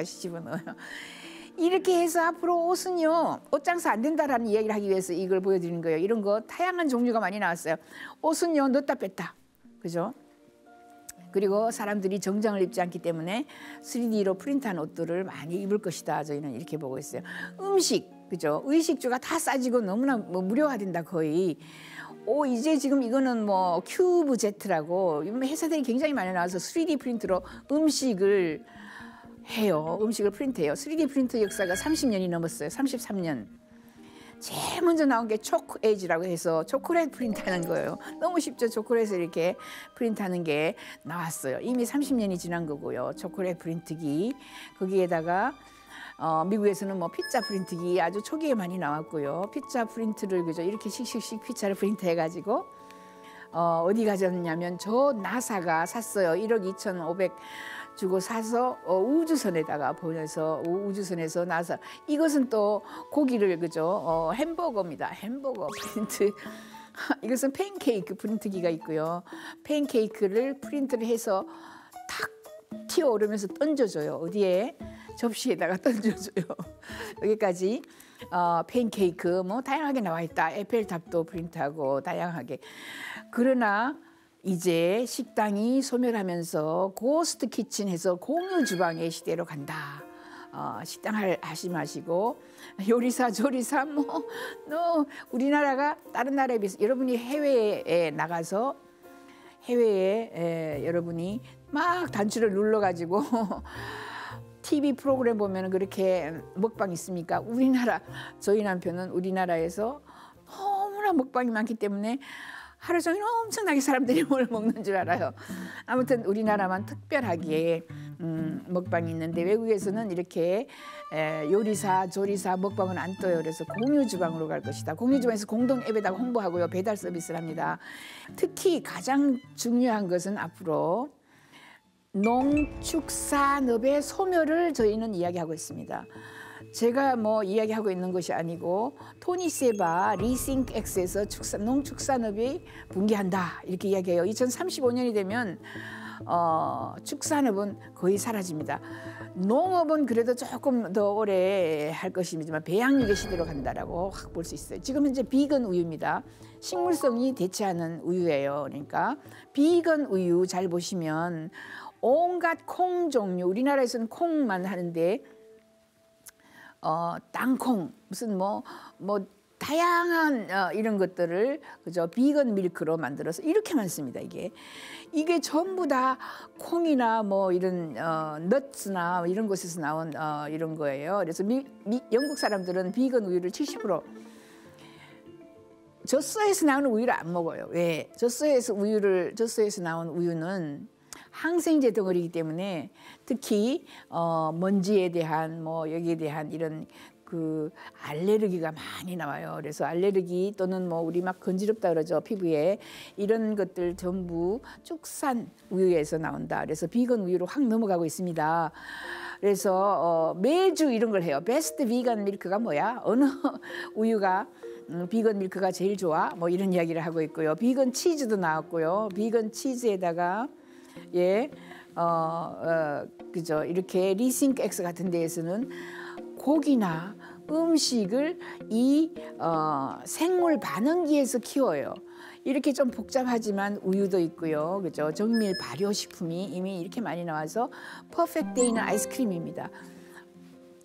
이렇게 해서 앞으로 옷은요. 옷 장사 안 된다라는 이야기를 하기 위해서 이걸 보여드리는 거예요. 이런 거 다양한 종류가 많이 나왔어요. 옷은요. 넣었다 뺐다. 그죠? 그리고 사람들이 정장을 입지 않기 때문에 3D로 프린트한 옷들을 많이 입을 것이다. 저희는 이렇게 보고 있어요. 음식, 그죠? 의식주가 다 싸지고 너무나 뭐 무료화된다 거의. 이제 지금 이거는 뭐 큐브 제트라고 회사들이 굉장히 많이 나와서 3D 프린트로 음식을 해요. 음식을 프린트해요. 3D 프린트 역사가 30년이 넘었어요. 33년. 제일 먼저 나온 게 초코 에이지라고 해서 초콜릿 프린트하는 거예요. 너무 쉽죠. 초콜릿을 이렇게 프린트하는 게 나왔어요. 이미 30년이 지난 거고요. 초콜릿 프린트기. 거기에다가 미국에서는 뭐 피자 프린트기 아주 초기에 많이 나왔고요. 피자 프린트를 그죠 이렇게 씩씩씩 피자를 프린트해가지고 어디 가졌냐면 저 나사가 샀어요. 1억 2,500 주고 사서 우주선에다가 보내서 우주선에서 나사 이것은 또 고기를 그죠 햄버거입니다. 햄버거 프린트. 이것은 팬케이크 프린트기가 있고요. 팬케이크를 프린트를 해서 탁 튀어오르면서 던져줘요. 어디에? 접시에다가 던져줘요. 여기까지 팬케이크 뭐 다양하게 나와 있다. 에펠탑도 프린트하고 다양하게. 그러나 이제 식당이 소멸하면서 고스트 키친해서 공유 주방의 시대로 간다. 식당 하지 마시고 요리사 조리사 우리나라가 다른 나라에 비해서 여러분이 해외에 나가서 여러분이 막 단추를 눌러가지고 TV 프로그램 보면 그렇게 먹방 있습니까? 저희 남편은 우리나라에서 너무나 먹방이 많기 때문에 하루 종일 엄청나게 사람들이 뭘 먹는 줄 알아요. 아무튼 우리나라만 특별하게 먹방이 있는데 외국에서는 이렇게 요리사, 조리사 먹방은 안 떠요. 그래서 공유 주방으로 갈 것이다. 공유 주방에서 공동 앱에다가 홍보하고요. 배달 서비스를 합니다. 특히 가장 중요한 것은 앞으로 농축산업의 소멸을 저희는 이야기하고 있습니다. 제가 뭐 이야기하고 있는 것이 아니고 토니 세바 리싱크X에서 농축산업이 붕괴한다 이렇게 이야기해요. 2035년이 되면 축산업은 거의 사라집니다. 농업은 그래도 조금 더 오래 할 것이지만 배양육의 시대로 간다라고 확 볼 수 있어요. 지금 현재 비건 우유입니다. 식물성이 대체하는 우유예요. 그러니까 비건 우유 잘 보시면 온갖 콩 종류, 우리나라에서는 콩만 하는데 땅콩 무슨 뭐 다양한 이런 것들을 그죠 비건 밀크로 만들어서 이렇게 많습니다. 이게 전부 다 콩이나 뭐 이런 넛스나 이런 곳에서 나온 이런 거예요. 그래서 영국 사람들은 비건 우유를 70% 젖소에서 나오는 우유를 안 먹어요. 왜? 젖소에서 나온 우유는 항생제 덩어리이기 때문에 특히 먼지에 대한 뭐 여기에 대한 이런 그 알레르기가 많이 나와요. 그래서 알레르기 또는 뭐 우리 막 건지럽다 그러죠. 피부에 이런 것들 전부 축산 우유에서 나온다. 그래서 비건 우유로 확 넘어가고 있습니다. 그래서 매주 이런 걸 해요. 베스트 비건 밀크가 뭐야? 어느 우유가 비건 밀크가 제일 좋아? 뭐 이런 이야기를 하고 있고요. 비건 치즈도 나왔고요. 비건 치즈에다가 그죠. 이렇게 리싱크X 같은 데에서는 고기나 음식을 이 생물 반응기에서 키워요. 이렇게 좀 복잡하지만 우유도 있고요. 그죠. 정밀 발효식품이 이미 이렇게 많이 나와서 퍼펙트 데이는 아이스크림입니다.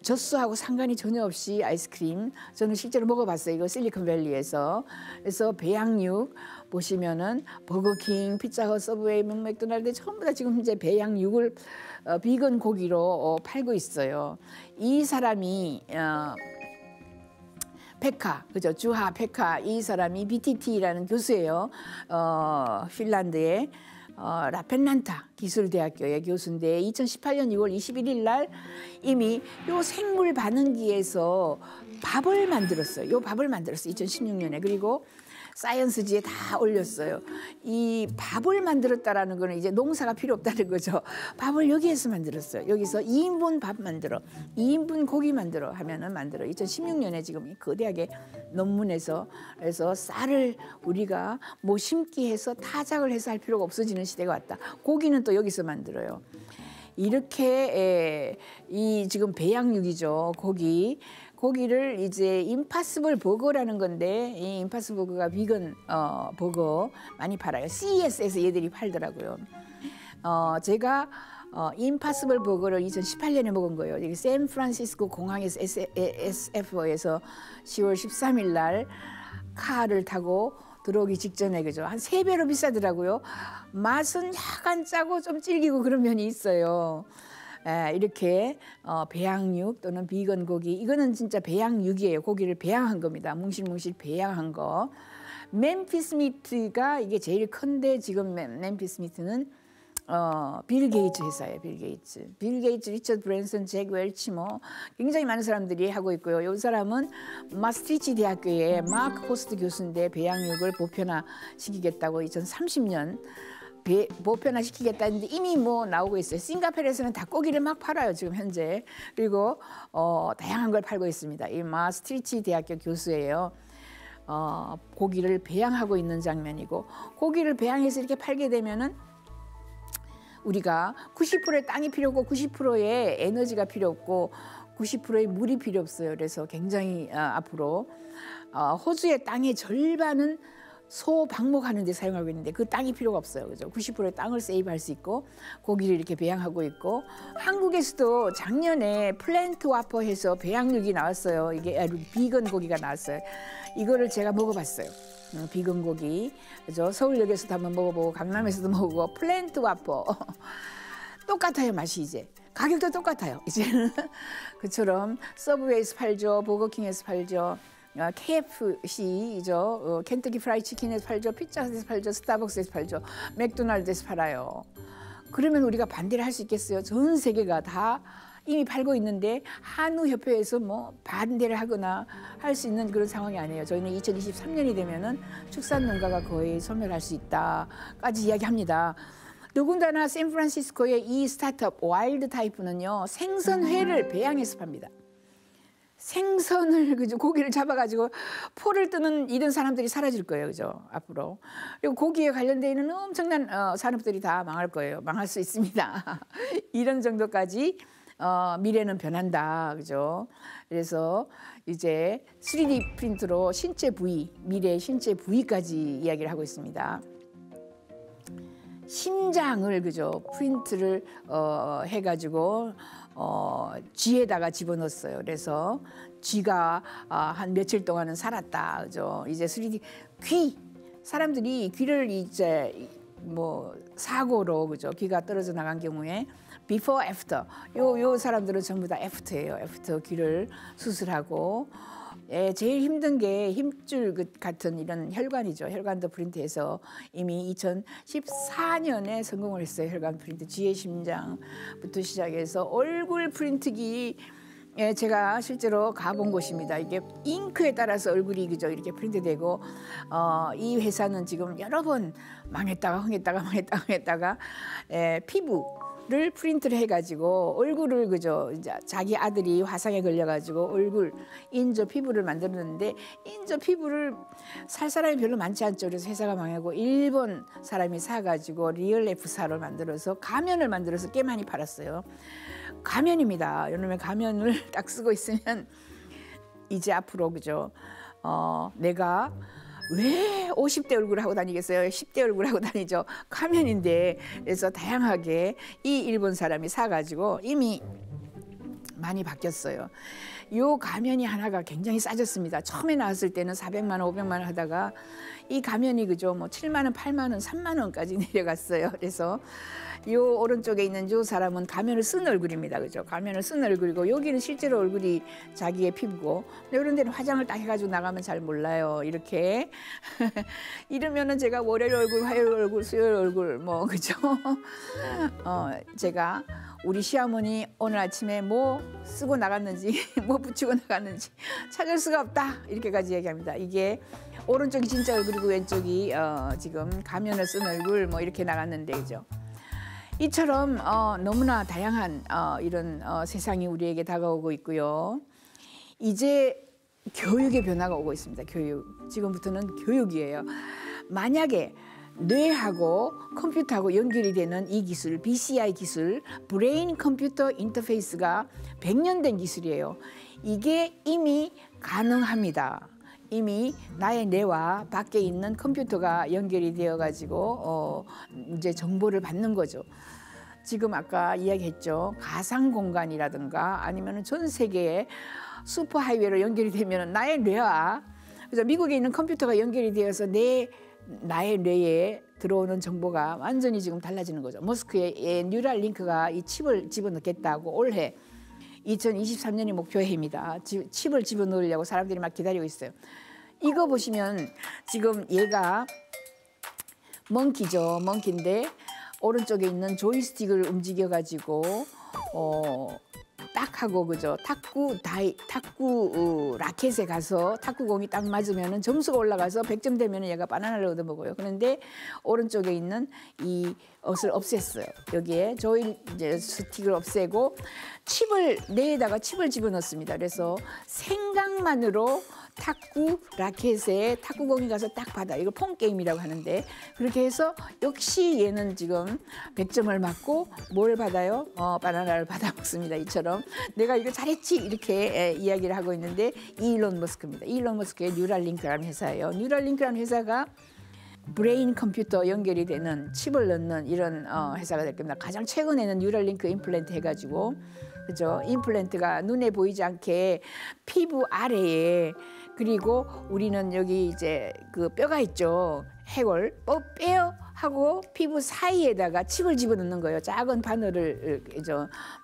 젖소하고 상관이 전혀 없이 아이스크림 저는 실제로 먹어봤어요. 이거 실리콘밸리에서. 그래서 배양육 보시면은 버거킹, 피자헛, 서브웨이, 맥도날드 전부 다 지금 이제 배양육을 비건 고기로 팔고 있어요. 이 사람이 페카, 그죠? 주하 페카, 이 사람이 BTT라는 교수예요. 핀란드의 라펜란타 기술대학교의 교수인데 2018년 6월 21일 날 이미 요 생물 반응기에서 밥을 만들었어요. 요 밥을 만들었어요. 2016년에. 그리고 사이언스지에 다 올렸어요. 이 밥을 만들었다라는 거는 이제 농사가 필요 없다는 거죠. 밥을 여기에서 만들었어요. 여기서 2인분 밥 만들어, 2인분 고기 만들어 하면은 만들어. 2016년에 지금 그 대학의 논문에서 그래서 쌀을 우리가 뭐 심기 해서 타작을 해서 할 필요가 없어지는 시대가 왔다. 고기는 또 여기서 만들어요. 이렇게 이 지금 배양육이죠. 고기를 이제 임파서블 버거라는 건데 이 임파서블 버거가 비건 버거 많이 팔아요. CES에서 얘들이 팔더라고요. 제가 임파서블 버거를 2018년에 먹은 거예요. 여기 샌프란시스코 공항에서 SF에서 10월 13일 날 카를 타고 들어오기 직전에 그죠. 한 3배로 비싸더라고요. 맛은 약간 짜고 좀 질기고 그런 면이 있어요. 이렇게 배양육 또는 비건 고기, 이거는 진짜 배양육이에요. 고기를 배양한 겁니다. 뭉실뭉실 배양한 거. 멤피스 미트가 이게 제일 큰데 지금 멤피스 미트는 빌 게이츠 회사예요. 빌 게이츠, 리처드 브랜슨, 잭 웰치 뭐 굉장히 많은 사람들이 하고 있고요. 이 사람은 마스트리치 대학교의 마크 호스트 교수인데 배양육을 보편화시키겠다고 2030년 보편화시키겠다는데 이미 뭐 나오고 있어요. 싱가포르에서는 닭고기를 막 팔아요. 지금 현재. 그리고 다양한 걸 팔고 있습니다. 이 마스트리치 대학교 교수예요. 고기를 배양하고 있는 장면이고 고기를 배양해서 이렇게 팔게 되면은 우리가 90%의 땅이 필요 없고 90%의 에너지가 필요 없고 90%의 물이 필요 없어요. 그래서 굉장히 앞으로 호주의 땅의 절반은 소 방목하는 데 사용하고 있는데 그 땅이 필요가 없어요. 그죠? 90%의 땅을 세이브할 수 있고 고기를 이렇게 배양하고 있고 한국에서도 작년에 플랜트 와퍼 해서 배양육이 나왔어요. 이게 비건 고기가 나왔어요. 이거를 제가 먹어봤어요. 비건 고기. 그죠? 서울역에서도 한번 먹어보고 강남에서도 먹어보고 플랜트 와퍼. 똑같아요. 맛이 이제. 가격도 똑같아요. 이제는 그처럼 서브웨이에서 팔죠. 버거킹에서 팔죠. KFC죠. 켄터키 프라이 치킨에서 팔죠. 피자헛에서 팔죠. 스타벅스에서 팔죠. 맥도날드에서 팔아요. 그러면 우리가 반대를 할 수 있겠어요? 전 세계가 다 이미 팔고 있는데 한우협회에서 뭐 반대를 하거나 할 수 있는 그런 상황이 아니에요. 저희는 2023년이 되면은 축산농가가 거의 소멸할 수 있다까지 이야기합니다. 더군다나 샌프란시스코의 이 스타트업 와일드 타이프는요. 생선회를 배양해서 팝니다. 생선을 그죠 고기를 잡아가지고 포를 뜨는 이런 사람들이 사라질 거예요, 그죠 앞으로. 그리고 고기에 관련돼 있는 엄청난 산업들이 다 망할 거예요, 망할 수 있습니다. 이런 정도까지 미래는 변한다, 그죠. 그래서 이제 3D 프린트로 신체 부위, 미래의 신체 부위까지 이야기를 하고 있습니다. 심장을 그죠 프린트를 해가지고. 쥐에다가 집어넣었어요. 그래서 쥐가 한 며칠 동안은 살았다. 그죠? 이제 3D 귀 사람들이 귀를 이제 뭐 사고로 그죠? 귀가 떨어져 나간 경우에 before, after 요 사람들은 전부 다 after예요. after 귀를 수술하고. 제일 힘든 게 힘줄 같은 이런 혈관이죠. 혈관도 프린트해서 이미 2014년에 성공을 했어요. 혈관 프린트, 쥐의 심장부터 시작해서 얼굴 프린트기. 제가 실제로 가본 곳입니다. 이게 잉크에 따라서 얼굴이 그죠 이렇게 프린트되고 이 회사는 지금 여러 번 망했다가 흥했다가 피부를 프린트를 해가지고 얼굴을 그죠 이제 자기 아들이 화상에 걸려가지고 얼굴 인조 피부를 만들었는데 인조 피부를 살 사람이 별로 많지 않죠. 그래서 회사가 망하고 일본 사람이 사가지고 리얼 F사를 만들어서 가면을 만들어서 꽤 많이 팔았어요. 가면입니다. 이놈의 가면을 딱 쓰고 있으면 이제 앞으로 그죠 내가 왜 50대 얼굴 하고 다니겠어요? 10대 얼굴 하고 다니죠. 가면인데. 그래서 다양하게 이 일본 사람이 사가지고 이미 많이 바뀌었어요. 요 가면이 하나가 굉장히 싸졌습니다. 처음에 나왔을 때는 400만 원, 500만 원 하다가 이 가면이 그죠? 뭐 7만 원, 8만 원, 3만 원까지 내려갔어요. 그래서 요 오른쪽에 있는 요 사람은 가면을 쓴 얼굴입니다. 그죠? 가면을 쓴 얼굴이고 여기는 실제로 얼굴이 자기의 피부고 이런 데는 화장을 딱 해가지고 나가면 잘 몰라요. 이렇게 이러면은 제가 월요일 얼굴, 화요일 얼굴, 수요일 얼굴 뭐 그죠? 제가 우리 시어머니 오늘 아침에 뭐 쓰고 나갔는지 뭐 붙이고 나갔는지 찾을 수가 없다 이렇게까지 얘기합니다. 이게 오른쪽이 진짜 얼굴이고 왼쪽이 지금 가면을 쓴 얼굴 뭐 이렇게 나갔는데 그죠? 이처럼 너무나 다양한 이런 세상이 우리에게 다가오고 있고요. 이제 교육의 변화가 오고 있습니다. 교육. 지금부터는 교육이에요. 만약에 뇌하고 컴퓨터하고 연결이 되는 이 기술, BCI 기술, 브레인 컴퓨터 인터페이스가 100년 된 기술이에요. 이게 이미 가능합니다. 이미 나의 뇌와 밖에 있는 컴퓨터가 연결이 되어 가지고 이제 정보를 받는 거죠. 지금 아까 이야기했죠. 가상 공간이라든가 아니면 전 세계의 슈퍼 하이웨이로 연결이 되면 나의 뇌와 그래서 미국에 있는 컴퓨터가 연결이 되어서 나의 뇌에 들어오는 정보가 완전히 지금 달라지는 거죠. 머스크의 뉴럴 링크가 이 칩을 집어넣겠다고 올해 2023년이 목표 해입니다. 칩을 집어넣으려고 사람들이 막 기다리고 있어요. 이거 보시면 지금 얘가 멍키죠. 멍키인데 오른쪽에 있는 조이스틱을 움직여 가지고 딱 하고 그죠. 탁구 라켓에 가서 탁구공이 딱 맞으면은 점수가 올라가서 100점 되면은 얘가 바나나를 얻어 먹어요. 그런데 오른쪽에 있는 이 것을 없앴어요. 여기에 조이스틱을 없애고 뇌에다가 칩을 집어넣습니다. 그래서 생각만으로 탁구 라켓에 탁구공이 가서 딱 받아. 이거 폰 게임이라고 하는데 그렇게 해서 역시 얘는 지금 100점을 맞고 뭘 받아요? 바나나를 받아 먹습니다. 이처럼 내가 이거 잘했지 이렇게 이야기를 하고 있는데 일론 머스크입니다. 일론 머스크의 뉴럴링크라는 회사예요. 뉴럴링크라는 회사가 브레인 컴퓨터 연결이 되는 칩을 넣는 이런 회사가 될 겁니다. 가장 최근에는 뉴럴링크 임플란트 해가지고 그죠? 임플란트가 눈에 보이지 않게 피부 아래에 그리고 우리는 여기 이제 그 뼈가 있죠. 해골 빼요 하고 피부 사이에다가 칩을 집어넣는 거예요. 작은 바늘을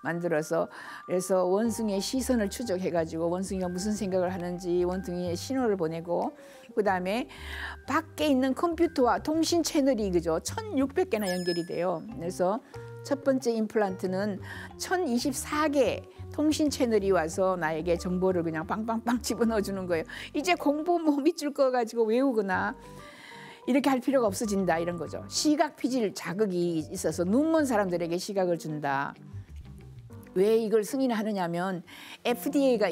만들어서 그래서 원숭이의 시선을 추적해가지고 원숭이가 무슨 생각을 하는지 원숭이의 신호를 보내고 그다음에 밖에 있는 컴퓨터와 통신 채널이 그죠 1600개나 연결이 돼요. 그래서 첫 번째 임플란트는 1024개 통신 채널이 와서 나에게 정보를 그냥 빵빵빵 집어넣어 주는 거예요. 이제 공부 뭐 밑줄 그어가지고 외우거나 이렇게 할 필요가 없어진다 이런 거죠. 시각 피질 자극이 있어서 눈먼 사람들에게 시각을 준다. 왜 이걸 승인하느냐면 FDA가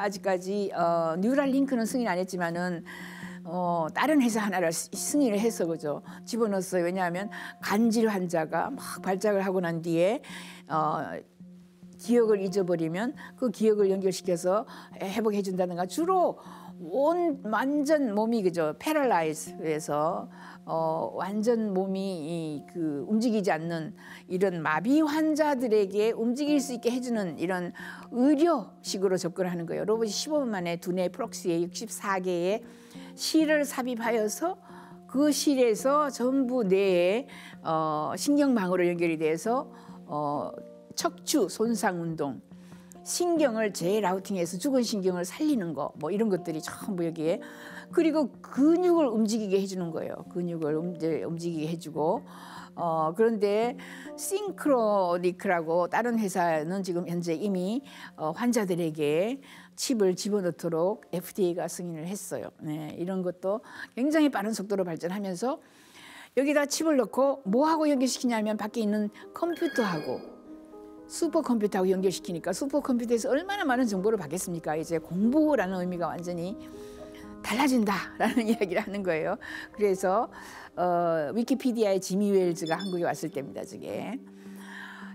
아직까지 뉴럴링크는 승인 안 했지만은 다른 회사 하나를 승인을 해서 그죠 집어넣었어요. 왜냐하면 간질 환자가 막 발작을 하고 난 뒤에 기억을 잊어버리면 그 기억을 연결시켜서 회복해 준다든가 주로 완전 몸이 그죠 패럴라이즈해서 완전 몸이 움직이지 않는 이런 마비 환자들에게 움직일 수 있게 해주는 이런 의료식으로 접근하는 거예요. 로봇이 15분 만에 두뇌 프록시에 64개의 실을 삽입하여서 그 실에서 전부 뇌에 신경망으로 연결이 돼서 척추 손상 운동, 신경을 재라우팅해서 죽은 신경을 살리는 거, 뭐 이런 것들이 전부 여기에 그리고 근육을 움직이게 해주는 거예요. 근육을 움직이게 해주고 그런데 싱크로니크라고 다른 회사는 지금 현재 이미 환자들에게 칩을 집어넣도록 FDA가 승인을 했어요. 네, 이런 것도 굉장히 빠른 속도로 발전하면서 여기다 칩을 넣고 뭐하고 연결시키냐면 밖에 있는 컴퓨터하고 슈퍼컴퓨터하고 연결시키니까 슈퍼컴퓨터에서 얼마나 많은 정보를 받겠습니까? 이제 공부라는 의미가 완전히 달라진다라는 이야기를 하는 거예요. 그래서 위키피디아의 지미 웰즈가 한국에 왔을 때입니다. 저게.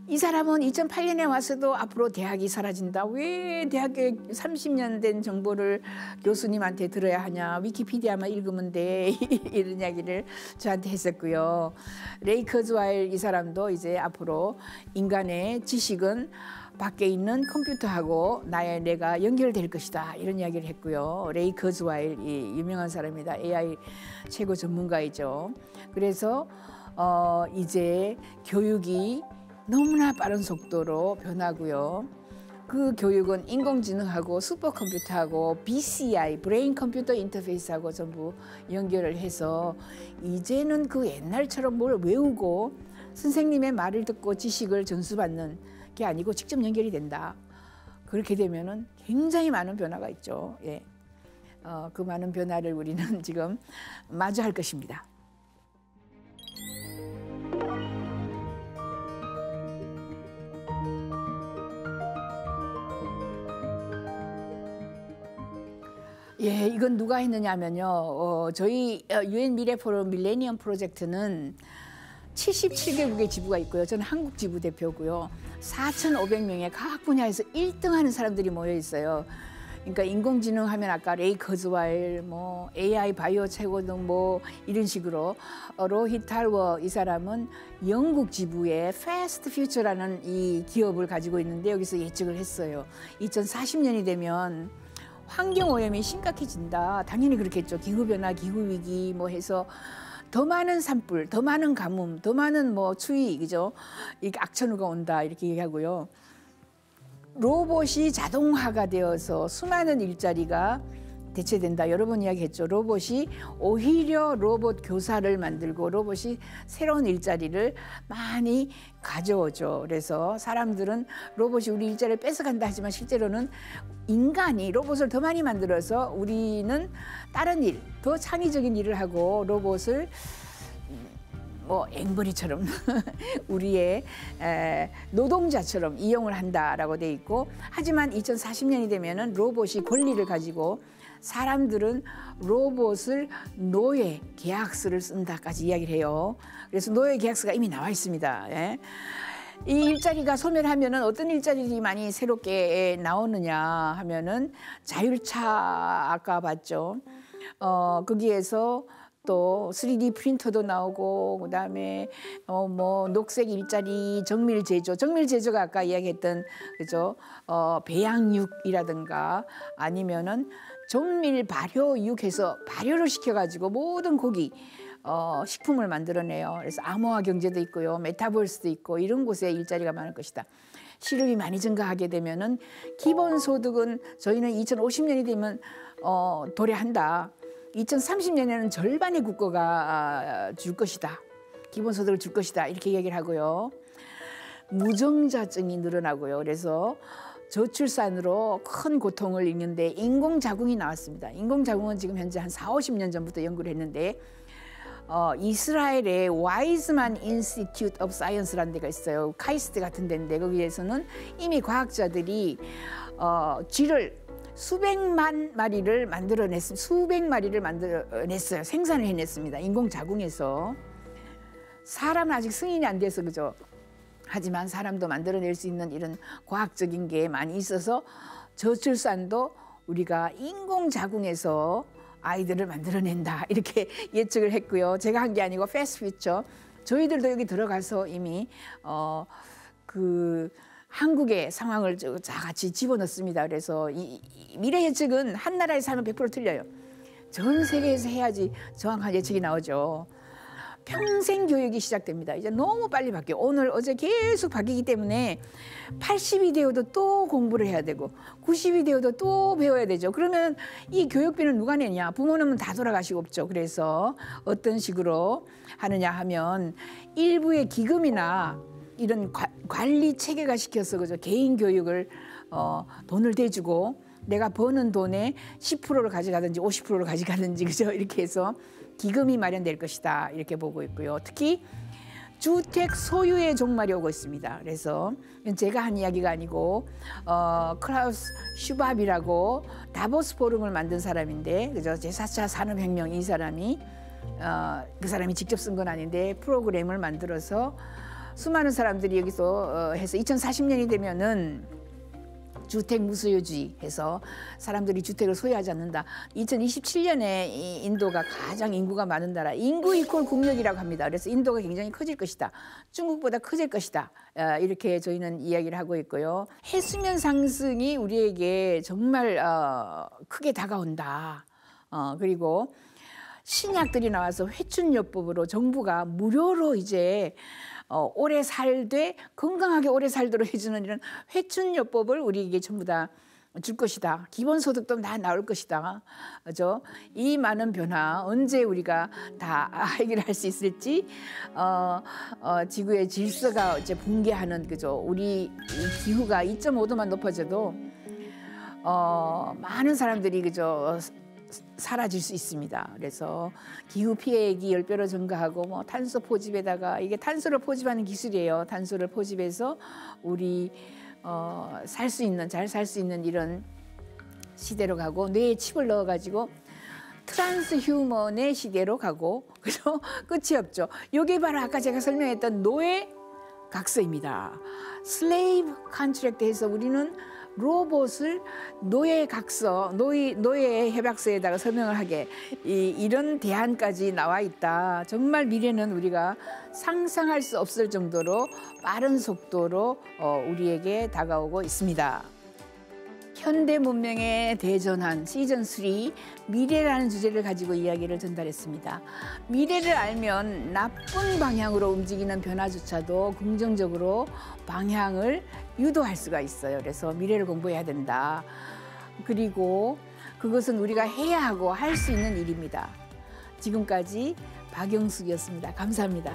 이 사람은 2008년에 와서도 앞으로 대학이 사라진다. 왜 대학교에 30년 된 정보를 교수님한테 들어야 하냐. 위키피디아만 읽으면 돼. 이런 이야기를 저한테 했었고요. 레이 커즈와일 이 사람도 이제 앞으로 인간의 지식은 밖에 있는 컴퓨터하고 내가 연결될 것이다 이런 이야기를 했고요. 레이 커즈와일 이 유명한 사람이다. AI 최고 전문가이죠. 그래서 이제 교육이 너무나 빠른 속도로 변하고요. 그 교육은 인공지능하고 슈퍼컴퓨터하고 BCI, 브레인 컴퓨터 인터페이스하고 전부 연결을 해서 이제는 그 옛날처럼 뭘 외우고 선생님의 말을 듣고 지식을 전수받는 게 아니고 직접 연결이 된다. 그렇게 되면은 굉장히 많은 변화가 있죠. 예. 그 많은 변화를 우리는 지금 마주할 것입니다. 예, 이건 누가 했느냐면요. 저희 UN 미래 포럼 밀레니엄 프로젝트는 77개국의 지부가 있고요. 저는 한국 지부 대표고요. 4,500명의 각 분야에서 1등하는 사람들이 모여 있어요. 그러니까 인공지능 하면 아까 레이 커즈와일, 뭐 AI 바이오 최고등 뭐 이런 식으로 로히 탈워 이 사람은 영국 지부의 패스트 퓨처라는 이 기업을 가지고 있는데 여기서 예측을 했어요. 2040년이 되면 환경오염이 심각해진다. 당연히 그렇겠죠. 기후변화, 기후위기 뭐 해서 더 많은 산불, 더 많은 가뭄, 더 많은 뭐 추위, 그죠? 이렇게 악천후가 온다 이렇게 얘기하고요. 로봇이 자동화가 되어서 수많은 일자리가 대체된다. 여러 번 이야기했죠. 로봇이 오히려 로봇 교사를 만들고 로봇이 새로운 일자리를 많이 가져오죠. 그래서 사람들은 로봇이 우리 일자리를 뺏어간다 하지만 실제로는 인간이 로봇을 더 많이 만들어서 우리는 다른 일, 더 창의적인 일을 하고 로봇을 뭐 앵벌이처럼 우리의 노동자처럼 이용을 한다라고 돼 있고 하지만 2040년이 되면은 로봇이 권리를 가지고 사람들은 로봇을 노예 계약서를 쓴다까지 이야기를 해요. 그래서 노예 계약서가 이미 나와 있습니다. 예. 이 일자리가 소멸하면은 어떤 일자리들이 많이 새롭게 나오느냐 하면은 자율차 아까 봤죠. 거기에서 또 3D 프린터도 나오고 그다음에 뭐 녹색 일자리, 정밀 제조가 아까 이야기했던 그죠? 배양육이라든가 아니면은 정밀 발효육해서 발효를 시켜가지고 모든 고기 식품을 만들어내요. 그래서 암호화 경제도 있고요, 메타버스도 있고 이런 곳에 일자리가 많을 것이다. 실업이 많이 증가하게 되면은 기본소득은 저희는 2050년이 되면 도래한다. 2030년에는 절반의 국가가 줄 것이다. 기본소득을 줄 것이다. 이렇게 얘기를 하고요. 무정자증이 늘어나고요. 그래서 저출산으로 큰 고통을 겪는데 인공자궁이 나왔습니다. 인공자궁은 지금 현재 한 40-50년 전부터 연구를 했는데 이스라엘의 와이즈만 인스티튜트 오브 사이언스라는 데가 있어요. 카이스트 같은 데인데 거기에서는 이미 과학자들이 쥐를 수백만 마리를 만들어냈어요. 생산을 해냈습니다. 인공자궁에서. 사람은 아직 승인이 안 돼서 그죠. 하지만 사람도 만들어낼 수 있는 이런 과학적인 게 많이 있어서 저출산도 우리가 인공자궁에서 아이들을 만들어낸다 이렇게 예측을 했고요. 제가 한 게 아니고 패스트퓨처 저희들도 여기 들어가서 이미 그 한국의 상황을 다 같이 집어넣습니다. 그래서 이 미래 예측은 한 나라에서 하면 100% 틀려요. 전 세계에서 해야지 정확한 예측이 나오죠. 평생 교육이 시작됩니다. 이제 너무 빨리 바뀌어요. 오늘 어제 계속 바뀌기 때문에 80이 되어도 또 공부를 해야 되고 90이 되어도 또 배워야 되죠. 그러면 이 교육비는 누가 내냐? 부모님은 다 돌아가시고 없죠. 그래서 어떤 식으로 하느냐 하면 일부의 기금이나 이런 관리 체계가 시켜서 그죠. 개인 교육을 돈을 대주고 내가 버는 돈의 10%를 가져가든지 50%를 가져가든지 그죠. 이렇게 해서 기금이 마련될 것이다 이렇게 보고 있고요. 특히 주택 소유의 종말이 오고 있습니다. 그래서 제가 한 이야기가 아니고 클라우스 슈밥이라고 다보스 포럼을 만든 사람인데 그죠. 제4차 산업혁명 이 사람이 그 사람이 직접 쓴 건 아닌데 프로그램을 만들어서 수많은 사람들이 여기서 해서 2040년이 되면은 주택 무소유주의 해서 사람들이 주택을 소유하지 않는다. 2027년에 인도가 가장 인구가 많은 나라, 인구 이퀄 국력이라고 합니다. 그래서 인도가 굉장히 커질 것이다. 중국보다 커질 것이다. 이렇게 저희는 이야기를 하고 있고요. 해수면 상승이 우리에게 정말 크게 다가온다. 그리고 신약들이 나와서 회춘요법으로 정부가 무료로 이제 오래 살되 건강하게 오래 살도록 해주는 이런 회춘요법을 우리에게 전부 다 줄 것이다. 기본소득도 다 나올 것이다. 그죠? 이 많은 변화 언제 우리가 다 해결할 수 있을지 지구의 질서가 이제 붕괴하는 그죠? 우리 이 기후가 2.5도만 높아져도 많은 사람들이 그죠? 사라질 수 있습니다. 그래서 기후 피해액이 10배로 증가하고 뭐 탄소 포집에다가 이게 탄소를 포집하는 기술이에요. 탄소를 포집해서 우리 살 수 있는 잘 살 수 있는 이런 시대로 가고 뇌에 칩을 넣어가지고 트랜스 휴먼의 시대로 가고 그죠? 끝이 없죠. 이게 바로 아까 제가 설명했던 노예 각서입니다. 슬레이브 컨트랙트에서 우리는 로봇을 노예 각서, 노예 협약서에다가 설명을 하게 이런 대안까지 나와 있다. 정말 미래는 우리가 상상할 수 없을 정도로 빠른 속도로 우리에게 다가오고 있습니다. 현대 문명의 대전환 시즌 3 미래라는 주제를 가지고 이야기를 전달했습니다. 미래를 알면 나쁜 방향으로 움직이는 변화조차도 긍정적으로 방향을 유도할 수가 있어요. 그래서 미래를 공부해야 된다. 그리고 그것은 우리가 해야 하고 할 수 있는 일입니다. 지금까지 박영숙이었습니다. 감사합니다.